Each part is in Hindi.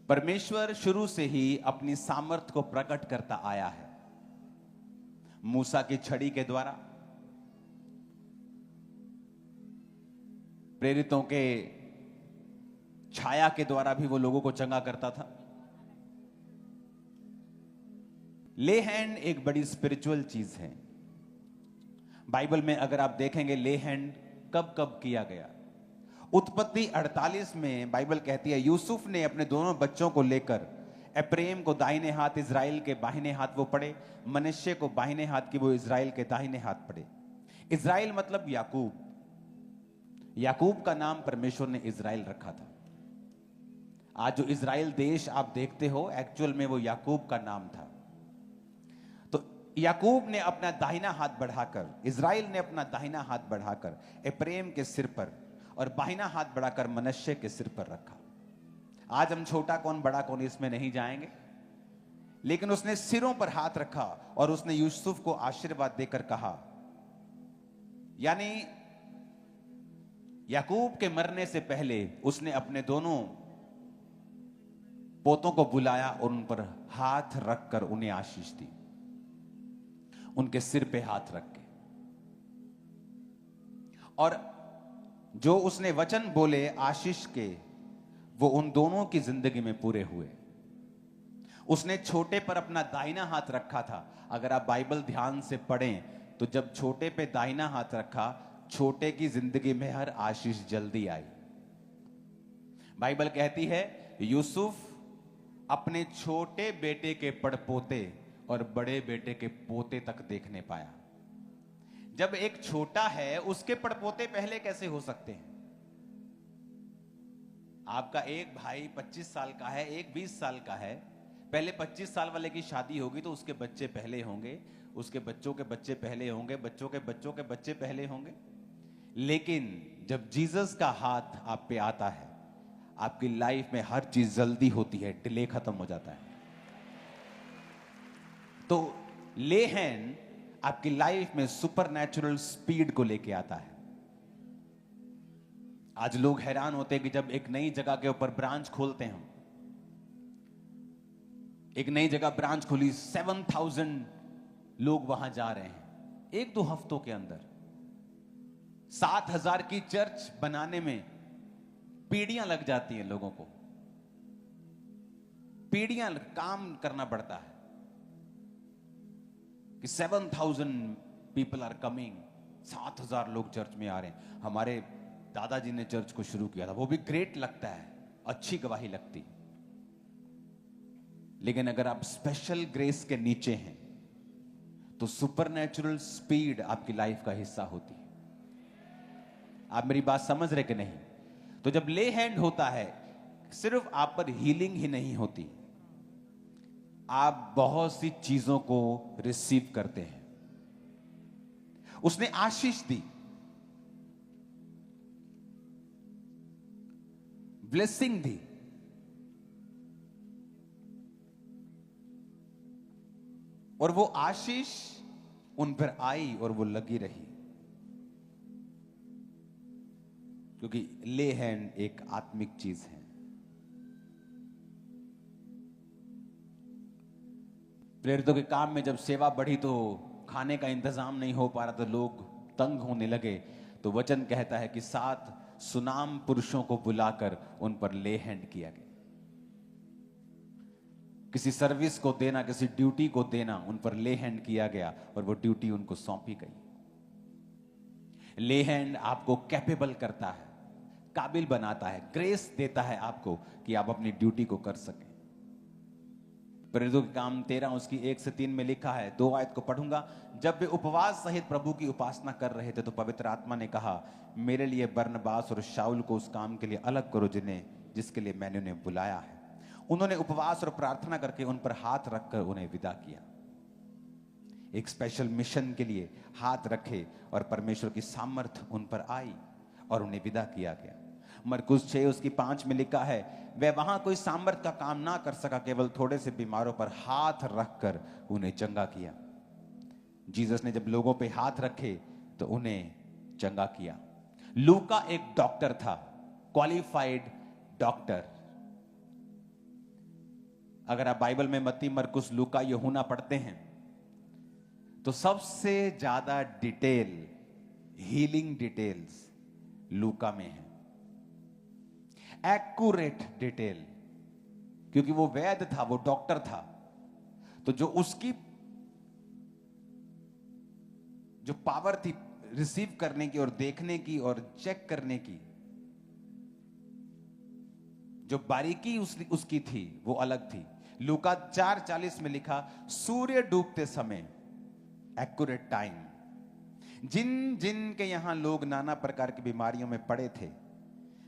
परमेश्वर शुरू से ही अपनी सामर्थ को प्रकट करता आया है। मूसा की छड़ी के द्वारा, प्रेरितों के छाया के द्वारा भी वो लोगों को चंगा करता था। ले हैंड एक बड़ी स्पिरिचुअल चीज है। बाइबल में अगर आप देखेंगे ले हैंड कब कब किया गया। उत्पत्ति 48 में बाइबल कहती है यूसुफ ने अपने दोनों बच्चों को लेकर एप्रेम को दाहिने हाथ, इजराइल के बाहिने हाथ वो पड़े, मनश्शे को बाहिने हाथ की वो इजराइल के दाहिने हाथ पड़े। इजराइल मतलब याकूब। याकूब का नाम परमेश्वर ने इजराइल रखा था। आज जो इजराइल देश आप देखते हो एक्चुअल में वो याकूब का नाम था। तो याकूब ने अपना दाहिना हाथ बढ़ाकर, इजराइल ने अपना दाहिना हाथ बढ़ाकर एप्रेम के सिर पर और बाहिना हाथ बढ़ाकर मनश्शे के सिर पर रखा। आज हम छोटा कौन बड़ा कौन इसमें नहीं जाएंगे, लेकिन उसने सिरों पर हाथ रखा और उसने यूसुफ को आशीर्वाद देकर कहा, यानी याकूब के मरने से पहले उसने अपने दोनों पोतों को बुलाया और उन पर हाथ रखकर उन्हें आशीष दी, उनके सिर पे हाथ रख के। और जो उसने वचन बोले आशीष के, वो उन दोनों की जिंदगी में पूरे हुए। उसने छोटे पर अपना दाहिना हाथ रखा था। अगर आप बाइबल ध्यान से पढ़ें तो जब छोटे पे दाहिना हाथ रखा, छोटे की जिंदगी में हर आशीष जल्दी आई। बाइबल कहती है यूसुफ अपने छोटे बेटे के पड़पोते और बड़े बेटे के पोते तक देखने पाया। जब एक छोटा है उसके पड़पोते पहले कैसे हो सकते हैं? आपका एक भाई 25 साल का है, एक 20 साल का है, पहले 25 साल वाले की शादी होगी तो उसके बच्चे पहले होंगे, उसके बच्चों के बच्चे पहले होंगे, बच्चों के बच्चों के बच्चे पहले होंगे। लेकिन जब जीसस का हाथ आप पे आता है, आपकी लाइफ में हर चीज जल्दी होती है, डिले खत्म हो जाता है। तो ले हैंड आपकी लाइफ में सुपरनैचुरल स्पीड को लेके आता है। आज लोग हैरान होते हैं कि जब एक नई जगह के ऊपर ब्रांच खोलते हैं, हम एक नई जगह ब्रांच खोली, 7000 लोग वहां जा रहे हैं एक दो हफ्तों के अंदर। 7000 की चर्च बनाने में पीढ़ियां लग जाती हैं, लोगों को पीढ़ियां काम करना पड़ता है कि 7000 पीपल आर कमिंग, 7000 लोग चर्च में आ रहे हैं। हमारे दादाजी ने चर्च को शुरू किया था, वो भी ग्रेट लगता है, अच्छी गवाही लगती। लेकिन अगर आप स्पेशल ग्रेस के नीचे हैं तो सुपरनैचुरल स्पीड आपकी लाइफ का हिस्सा होती है। आप मेरी बात समझ रहे कि नहीं? तो जब ले हैंड होता है, सिर्फ आप पर हीलिंग ही नहीं होती, आप बहुत सी चीजों को रिसीव करते हैं। उसने आशीष दी, ब्लेसिंग दी, और वो आशीष उन पर आई और वो लगी रही, क्योंकि ले हैंड एक आत्मिक चीज है। प्रेरितों के काम में जब सेवा बढ़ी तो खाने का इंतजाम नहीं हो पा रहा, तो लोग तंग होने लगे। तो वचन कहता है कि 7 सुनाम पुरुषों को बुलाकर उन पर ले हैंड किया गया। किसी सर्विस को देना, किसी ड्यूटी को देना, उन पर ले हैंड किया गया और वो ड्यूटी उनको सौंपी गई। ले हैंड आपको कैपेबल करता है, काबिल बनाता है, ग्रेस देता है आपको कि आप अपनी ड्यूटी को कर सकें। प्रेरितों के काम 13 उसकी 1 से 3 में लिखा है, 2 आयत को पढ़ूंगा। जब वे उपवास सहित प्रभु की उपासना कर रहे थे तो पवित्र आत्मा ने कहा, मेरे लिए बरनबास और शाऊल को उस काम के लिए अलग करो जिसके लिए मैंने उन्हें बुलाया है। उन्होंने उपवास और प्रार्थना करके उन पर हाथ रखकर उन्हें विदा किया। एक स्पेशल मिशन के लिए हाथ रखे और परमेश्वर की सामर्थ उन पर आई और उन्हें विदा किया गया। मरकुस 6 उसकी 5 में लिखा है, वह वहां कोई सामर्थ का काम ना कर सका, केवल थोड़े से बीमारों पर हाथ रखकर उन्हें चंगा किया। जीसस ने जब लोगों पे हाथ रखे तो उन्हें चंगा किया। लूका एक डॉक्टर था, क्वालिफाइड डॉक्टर। अगर आप बाइबल में मत्ती, मरकुस, लूका, यूहन्ना पढ़ते हैं तो सबसे ज्यादा डिटेल, हीलिंग डिटेल्स लूका में है, एक्यूरेट डिटेल, क्योंकि वो वैद्य था, वो डॉक्टर था। तो जो उसकी जो पावर थी रिसीव करने की और देखने की और चेक करने की, जो बारीकी उसकी थी वो अलग थी। लूका 4:40 में लिखा, सूर्य डूबते समय, एक्यूरेट टाइम, जिन जिन के यहां लोग नाना प्रकार की बीमारियों में पड़े थे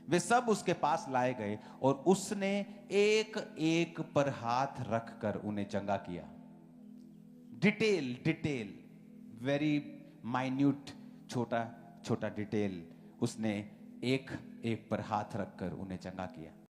वे सब उसके पास लाए गए और उसने एक एक पर हाथ रखकर उन्हें चंगा किया। डिटेल डिटेल, वेरी माइन्यूट, छोटा छोटा डिटेल, उसने एक एक पर हाथ रखकर उन्हें चंगा किया।